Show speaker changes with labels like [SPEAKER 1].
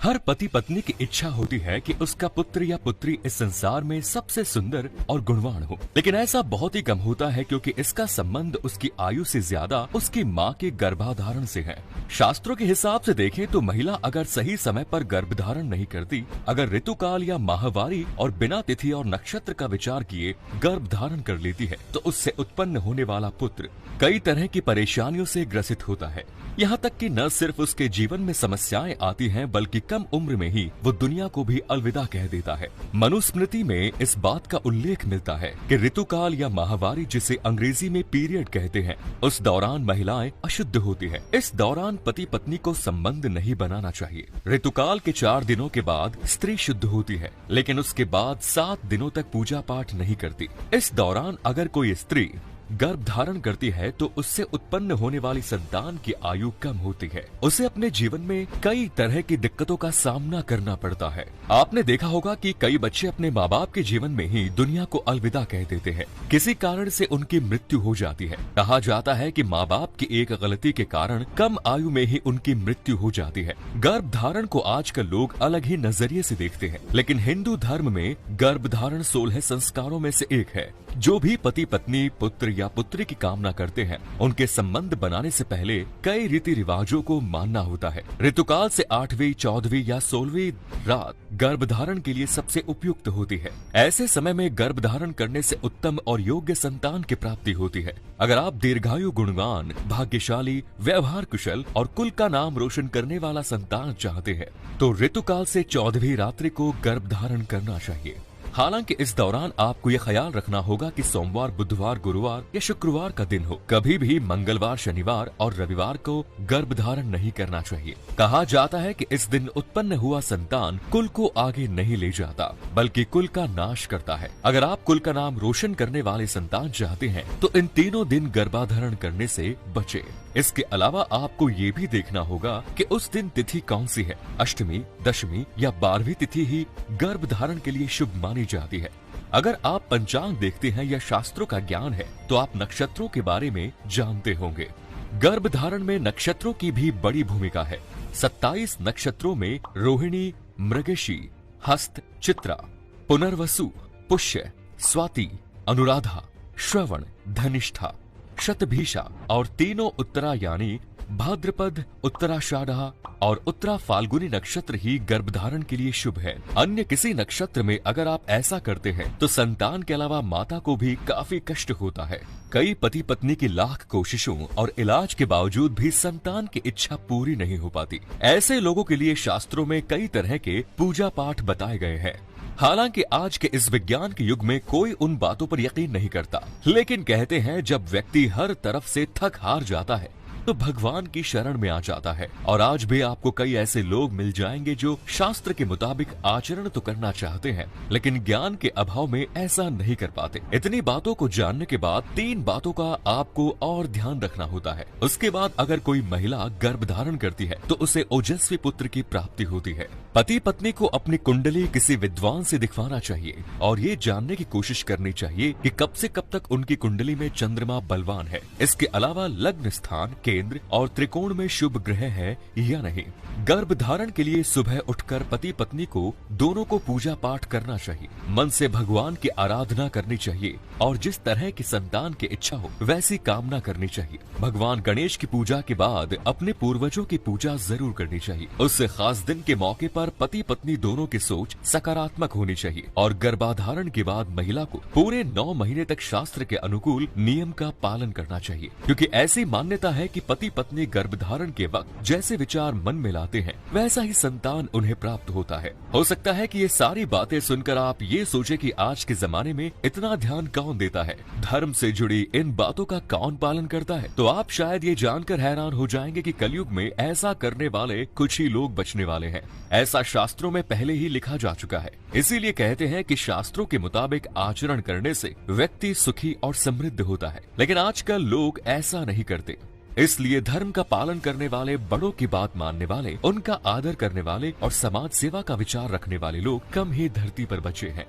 [SPEAKER 1] हर पति पत्नी की इच्छा होती है कि उसका पुत्र या पुत्री इस संसार में सबसे सुंदर और गुणवान हो, लेकिन ऐसा बहुत ही कम होता है क्योंकि इसका संबंध उसकी आयु से ज्यादा उसकी माँ के गर्भाधारण से है। शास्त्रों के हिसाब से देखें तो महिला अगर सही समय पर गर्भधारण नहीं करती, अगर ऋतुकाल या माहवारी और बिना तिथि और नक्षत्र का विचार किए गर्भधारण कर लेती है, तो उससे उत्पन्न होने वाला पुत्र कई तरह की परेशानियों से ग्रसित होता है। यहाँ तक कि न सिर्फ उसके जीवन में समस्याएं आती हैं, बल्कि कम उम्र में ही वो दुनिया को भी अलविदा कह देता है। मनुस्मृति में इस बात का उल्लेख मिलता है कि ऋतुकाल या माहवारी, जिसे अंग्रेजी में पीरियड कहते हैं, उस दौरान महिलाएं अशुद्ध होती है। इस दौरान पति पत्नी को संबंध नहीं बनाना चाहिए। ऋतुकाल के 4 दिनों के बाद स्त्री शुद्ध होती है, लेकिन उसके बाद 7 दिनों तक पूजा पाठ नहीं करती। इस दौरान अगर कोई स्त्री गर्भ धारण करती है तो उससे उत्पन्न होने वाली संतान की आयु कम होती है। उसे अपने जीवन में कई तरह की दिक्कतों का सामना करना पड़ता है। आपने देखा होगा कि कई बच्चे अपने माँ बाप के जीवन में ही दुनिया को अलविदा कह देते हैं। किसी कारण से उनकी मृत्यु हो जाती है। कहा जाता है कि माँ बाप की एक गलती के कारण कम आयु में ही उनकी मृत्यु हो जाती है। गर्भ धारण को आजकल लोग अलग ही नजरिए से देखते हैं, लेकिन हिंदू धर्म में गर्भ धारण 16 संस्कारों में से एक है। जो भी पति पत्नी पुत्र या पुत्री की कामना करते हैं, उनके संबंध बनाने से पहले कई रीति रिवाजों को मानना होता है। ऋतुकाल से 8वीं, 14वीं या 16वीं रात गर्भधारण के लिए सबसे उपयुक्त होती है। ऐसे समय में गर्भधारण करने से उत्तम और योग्य संतान की प्राप्ति होती है। अगर आप दीर्घायु, गुणवान, भाग्यशाली, व्यवहार कुशल और कुल का नाम रोशन करने वाला संतान चाहते हैं, तो ऋतुकाल से 14वीं रात्रि को गर्भधारण करना चाहिए। हालांकि इस दौरान आपको ये ख्याल रखना होगा कि सोमवार, बुधवार, गुरुवार या शुक्रवार का दिन हो। कभी भी मंगलवार, शनिवार और रविवार को गर्भधारण नहीं करना चाहिए। कहा जाता है कि इस दिन उत्पन्न हुआ संतान कुल को आगे नहीं ले जाता, बल्कि कुल का नाश करता है। अगर आप कुल का नाम रोशन करने वाले संतान चाहते हैं तो इन तीनों दिन गर्भधारण करने से बचे। इसके अलावा आपको ये भी देखना होगा कि उस दिन तिथि कौन सी है। अष्टमी, दशमी या 12वीं तिथि ही गर्भधारण के लिए शुभ मानी जाती है। अगर आप पंचांग देखते हैं या शास्त्रों का ज्ञान है तो आप नक्षत्रों के बारे में जानते होंगे। गर्भधारण में नक्षत्रों की भी बड़ी भूमिका है। 27 नक्षत्रों में रोहिणी, मृगशी, हस्त, चित्रा, पुनर्वसु, पुष्य, स्वाति, अनुराधा, श्रवण, धनिष्ठा, शतभिषा और तीनों उत्तरा यानी भाद्रपद, उत्तराषाढ़ा और उत्तरा फाल्गुनी नक्षत्र ही गर्भधारण के लिए शुभ है। अन्य किसी नक्षत्र में अगर आप ऐसा करते हैं तो संतान के अलावा माता को भी काफी कष्ट होता है। कई पति पत्नी की लाख कोशिशों और इलाज के बावजूद भी संतान की इच्छा पूरी नहीं हो पाती। ऐसे लोगों के लिए शास्त्रों में कई तरह के पूजा पाठ बताए गए हैं। हालांकि आज के इस विज्ञान के युग में कोई उन बातों पर यकीन नहीं करता, लेकिन कहते हैं जब व्यक्ति हर तरफ से थक हार जाता है तो भगवान की शरण में आ जाता है। और आज भी आपको कई ऐसे लोग मिल जाएंगे जो शास्त्र के मुताबिक आचरण तो करना चाहते हैं, लेकिन ज्ञान के अभाव में ऐसा नहीं कर पाते। इतनी बातों को जानने के बाद 3 बातों का आपको और ध्यान रखना होता है। उसके बाद अगर कोई महिला गर्भधारण करती है तो उसे ओजस्वी पुत्र की प्राप्ति होती है। पति पत्नी को अपनी कुंडली किसी विद्वान से दिखवाना चाहिए और ये जानने की कोशिश करनी चाहिए कि कब से कब तक उनकी कुंडली में चंद्रमा बलवान है। इसके अलावा लग्न स्थान, केंद्र और त्रिकोण में शुभ ग्रह है या नहीं। गर्भधारण के लिए सुबह उठकर पति पत्नी को दोनों को पूजा पाठ करना चाहिए। मन से भगवान की आराधना करनी चाहिए और जिस तरह की संतान की इच्छा हो वैसी कामना करनी चाहिए। भगवान गणेश की पूजा के बाद अपने पूर्वजों की पूजा जरूर करनी चाहिए। उससे खास दिन के मौके पर पति पत्नी दोनों की सोच सकारात्मक होनी चाहिए और गर्भाधारण के बाद महिला को पूरे 9 महीने तक शास्त्र के अनुकूल नियम का पालन करना चाहिए, क्योंकि ऐसी मान्यता है कि पति पत्नी गर्भधारण के वक्त जैसे विचार मन में लाते हैं वैसा ही संतान उन्हें प्राप्त होता है। हो सकता है कि ये सारी बातें सुनकर आप ये सोचे कि आज के जमाने में इतना ध्यान कौन देता है, धर्म से जुड़ी इन बातों का कौन पालन करता है। तो आप शायद ये जानकर हैरान हो जाएंगे कि कलयुग में ऐसा करने वाले कुछ ही लोग बचने वाले हैं। ऐसा शास्त्रों में पहले ही लिखा जा चुका है। इसीलिए कहते हैं कि शास्त्रों के मुताबिक आचरण करने से व्यक्ति सुखी और समृद्ध होता है, लेकिन आजकल लोग ऐसा नहीं करते। इसलिए धर्म का पालन करने वाले, बड़ों की बात मानने वाले, उनका आदर करने वाले और समाज सेवा का विचार रखने वाले लोग कम ही धरती पर बचे हैं।